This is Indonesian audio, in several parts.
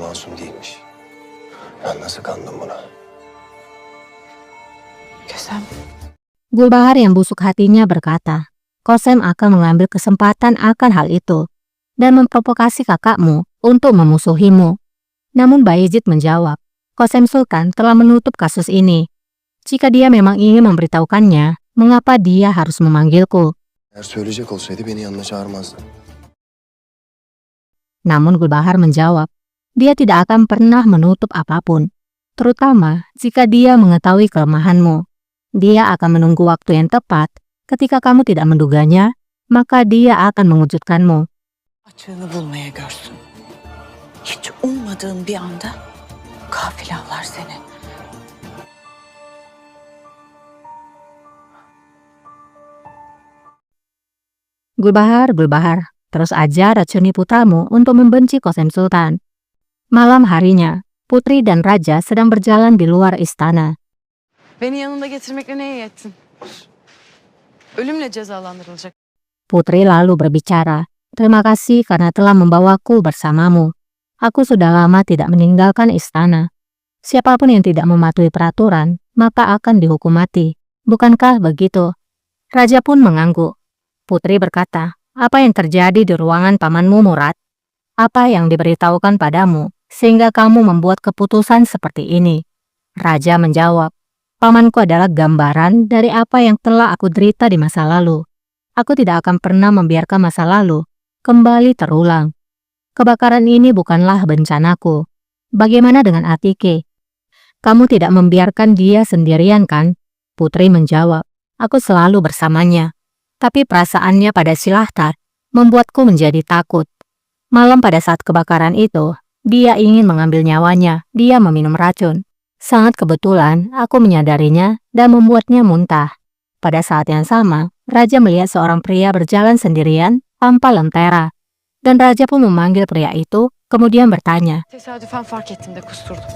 masum değilmiş. Ben nasıl kandım buna? Kösem, Gulbahar yang busuk hatinya berkata, Kosem akan mengambil kesempatan akan hal itu dan memprovokasi kakakmu untuk memusuhimu. Namun Bayezid menjawab, Kosem Sultan telah menutup kasus ini. Jika dia memang ingin memberitahukannya, mengapa dia harus memanggilku? Eğer söyleyecek olsaydı beni yanına çağırmazdı. Namun Gulbahar menjawab, dia tidak akan pernah menutup apapun, terutama jika dia mengetahui kelemahanmu. Dia akan menunggu waktu yang tepat. Ketika kamu tidak menduganya, maka dia akan mengejutkanmu. açığını bulmaya görsün. Hiç ummadığın bir anda gafil avlar seni. Gulbahar, terus aja racuni putramu untuk membenci Kosem Sultan. Malam harinya, putri dan raja sedang berjalan di luar istana. Beni yanında getirmekle ne iyi ettin? Ölümle cezalandırılacak. Putri lalu berbicara, terima kasih karena telah membawaku bersamamu. Aku sudah lama tidak meninggalkan istana. Siapapun yang tidak mematuhi peraturan, maka akan dihukum mati. Bukankah begitu? Raja pun mengangguk. Putri berkata, apa yang terjadi di ruangan pamanmu Murad? Apa yang diberitahukan padamu, sehingga kamu membuat keputusan seperti ini? Raja menjawab, pamanku adalah gambaran dari apa yang telah aku derita di masa lalu. Aku tidak akan pernah membiarkan masa lalu kembali terulang. Kebakaran ini bukanlah bencanaku. Bagaimana dengan Atike? Kamu tidak membiarkan dia sendirian kan? Putri menjawab, aku selalu bersamanya. Tapi perasaannya pada Silahtar membuatku menjadi takut. Malam pada saat kebakaran itu, dia ingin mengambil nyawanya. Dia meminum racun. Sangat kebetulan aku menyadarinya dan membuatnya muntah. Pada saat yang sama, Raja melihat seorang pria berjalan sendirian tanpa lentera. Dan Raja pun memanggil pria itu, kemudian bertanya, Tesadüfen fark ettim de kusturdum.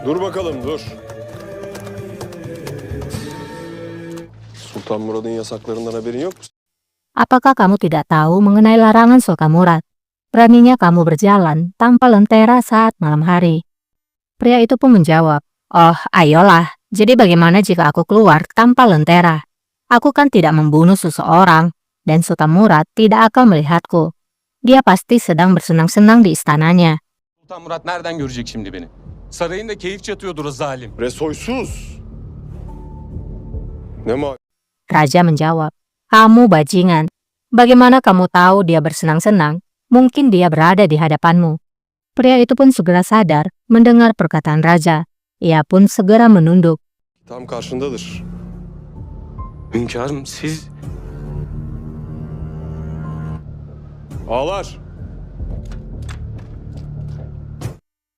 Dur bakalım dur. Sultan Murad'ın yasaklarından haberin yok mu? apakah kamu tidak tahu mengenai larangan Sultan Murad? Beraninya kamu berjalan tanpa lentera saat malam hari. Pria itu pun menjawab, oh ayolah, jadi bagaimana jika aku keluar tanpa lentera? Aku kan tidak membunuh seseorang, dan Sultan Murad tidak akan melihatku. Dia pasti sedang bersenang-senang di istananya. Sultan Murat nereden görecek şimdi beni? Sarayında keyif çatıyordur o zalim. Resoysuz. Ne mal? Raja menjawab, kamu bajingan. Bagaimana kamu tahu dia bersenang-senang? Mungkin dia berada di hadapanmu. Pria itu pun segera sadar mendengar perkataan Raja. Ia pun segera menunduk. Tam karşındadır. Hünkârım siz... Ağlar.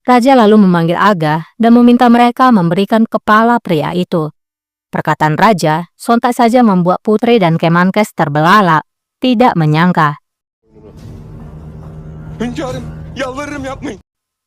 Raja lalu memanggil Aga dan meminta mereka memberikan kepala pria itu. Perkataan Raja sontak saja membuat Putri dan Kemenkes terbelalak, tidak menyangka. Hünkârım yalvarırım yapmayın.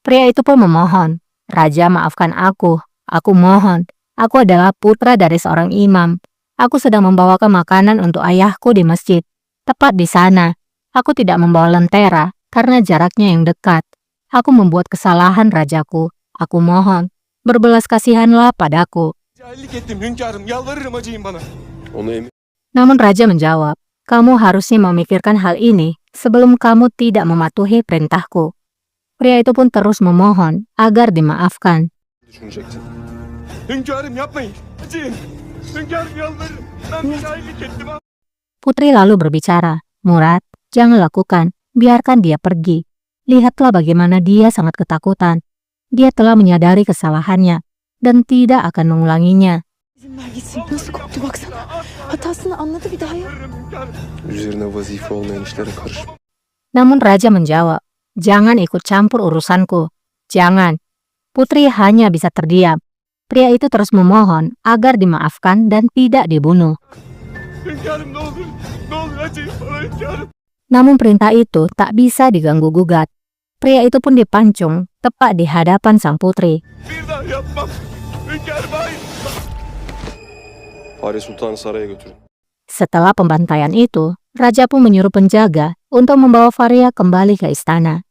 Pria itu pun memohon, Raja maafkan aku mohon, aku adalah putra dari seorang imam. Aku sedang membawakan makanan untuk ayahku di masjid. Tepat di sana, aku tidak membawa lentera karena jaraknya yang dekat. Aku membuat kesalahan Rajaku, aku mohon, berbelas kasihanlah padaku. Cahillik ettim hünkârım yalvarırım acıyın bana. Onu emin. Namun Raja menjawab, kamu harusnya memikirkan hal ini sebelum kamu tidak mematuhi perintahku. Pria itu pun terus memohon agar dimaafkan. Düşünecektin. Hünkârım yapmayın. Acıyın. Hünkârım yalvarırım. Ben bir cahillik ettim. Putri lalu berbicara, Murad, jangan lakukan, biarkan dia pergi. Lihatlah bagaimana dia sangat ketakutan. Dia telah menyadari kesalahannya dan tidak akan mengulanginya. İzin ver gitsin. Nasıl korktu baksana. Hatasını anladı bir daha ya. Üzerine vazife olmayan işlere karışma. Namun Raja menjawab, jangan ikut campur urusanku. Jangan. Putri hanya bisa terdiam. Pria itu terus memohon agar dimaafkan dan tidak dibunuh. Hünkârım ne olur. Ne olur acıyın bana hünkârım. Namun perintah itu tak bisa diganggu-gugat. Pria itu pun dipancung tepat di hadapan sang putri. Bir daha yapmam. Hünkârım hayır. Fare Sultan'ı saraya götürün. Setelah pembantaian itu, Raja pun menyuruh penjaga untuk membawa Faria kembali ke istana.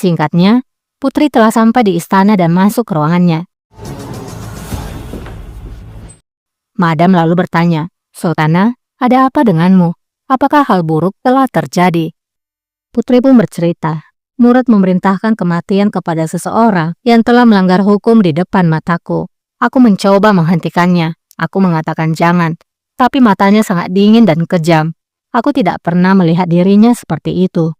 Singkatnya, putri telah sampai di istana dan masuk ke ruangannya. Madam lalu bertanya, "Sultana, ada apa denganmu? Apakah hal buruk telah terjadi?" Putri pun bercerita, "Murad memerintahkan kematian kepada seseorang yang telah melanggar hukum di depan mataku. Aku mencoba menghentikannya. Aku mengatakan jangan, tapi matanya sangat dingin dan kejam. Aku tidak pernah melihat dirinya seperti itu."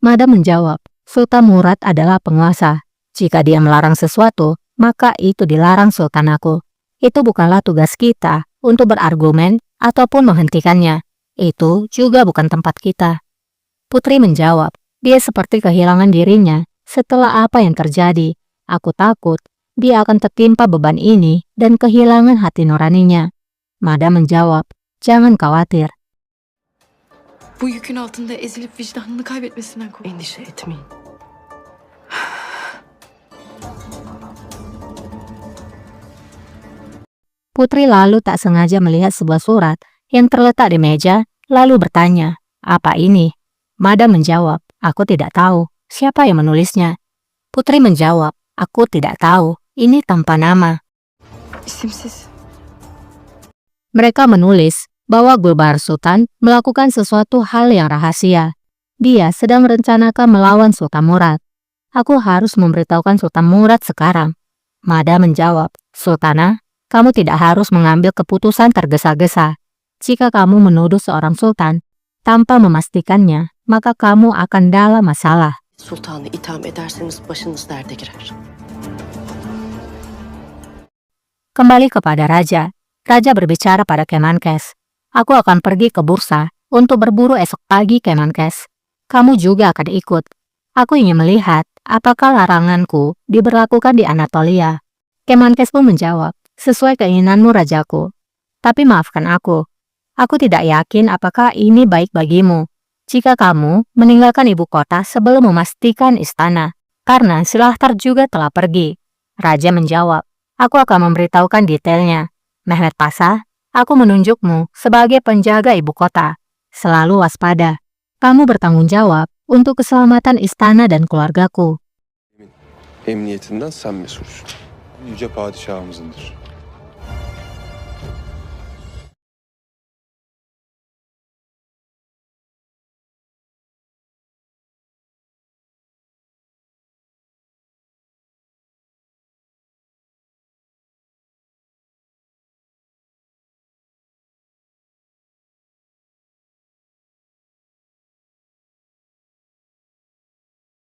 Madam menjawab, "Sultan Murad adalah penguasa. Jika dia melarang sesuatu, maka itu dilarang sultanaku. Itu bukanlah tugas kita untuk berargumen ataupun menghentikannya. Itu juga bukan tempat kita." Putri menjawab, "Dia seperti kehilangan dirinya setelah apa yang terjadi. Aku takut dia akan tertimpa beban ini dan kehilangan hati nuraninya." Madam menjawab, "Jangan khawatir. Bu yükün altında ezilip vicdanını kaybetmesinden korkuyorum. Endişe etmeyin. Putri lalu tak sengaja melihat sebuah surat yang terletak di meja, lalu bertanya, "Apa ini?" Madam menjawab, "Aku tidak tahu. Siapa yang menulisnya?" Putri menjawab, "Aku tidak tahu. Ini tanpa nama." İsimsiz. Mereka menulis bahwa Gulbahar Sultan melakukan sesuatu hal yang rahasia. Dia sedang merencanakan melawan Sultan Murad. Aku harus memberitahukan Sultan Murad sekarang. Madam menjawab, "Sultana, kamu tidak harus mengambil keputusan tergesa-gesa. Jika kamu menuduh seorang sultan tanpa memastikannya, maka kamu akan dalam masalah." Sultanı itham ederseniz başınız derde girer. Kembali kepada Raja. Raja berbicara pada Kemenkes. "Aku akan pergi ke bursa untuk berburu esok pagi, Kemenkes. Kamu juga akan ikut. Aku ingin melihat apakah laranganku diberlakukan di Anatolia." Kemenkes pun menjawab, "Sesuai keinginanmu, Rajaku. Tapi maafkan aku. Aku tidak yakin apakah ini baik bagimu jika kamu meninggalkan ibu kota sebelum memastikan istana, karena Silahtar juga telah pergi." Raja menjawab, "Aku akan memberitahukan detailnya. Mehmet Pasha, aku menunjukmu sebagai penjaga ibu kota. Selalu waspada. Kamu bertanggung jawab untuk keselamatan istana dan keluargaku." Emniyetinden sen mesulsün. Yüce padişahımızındır.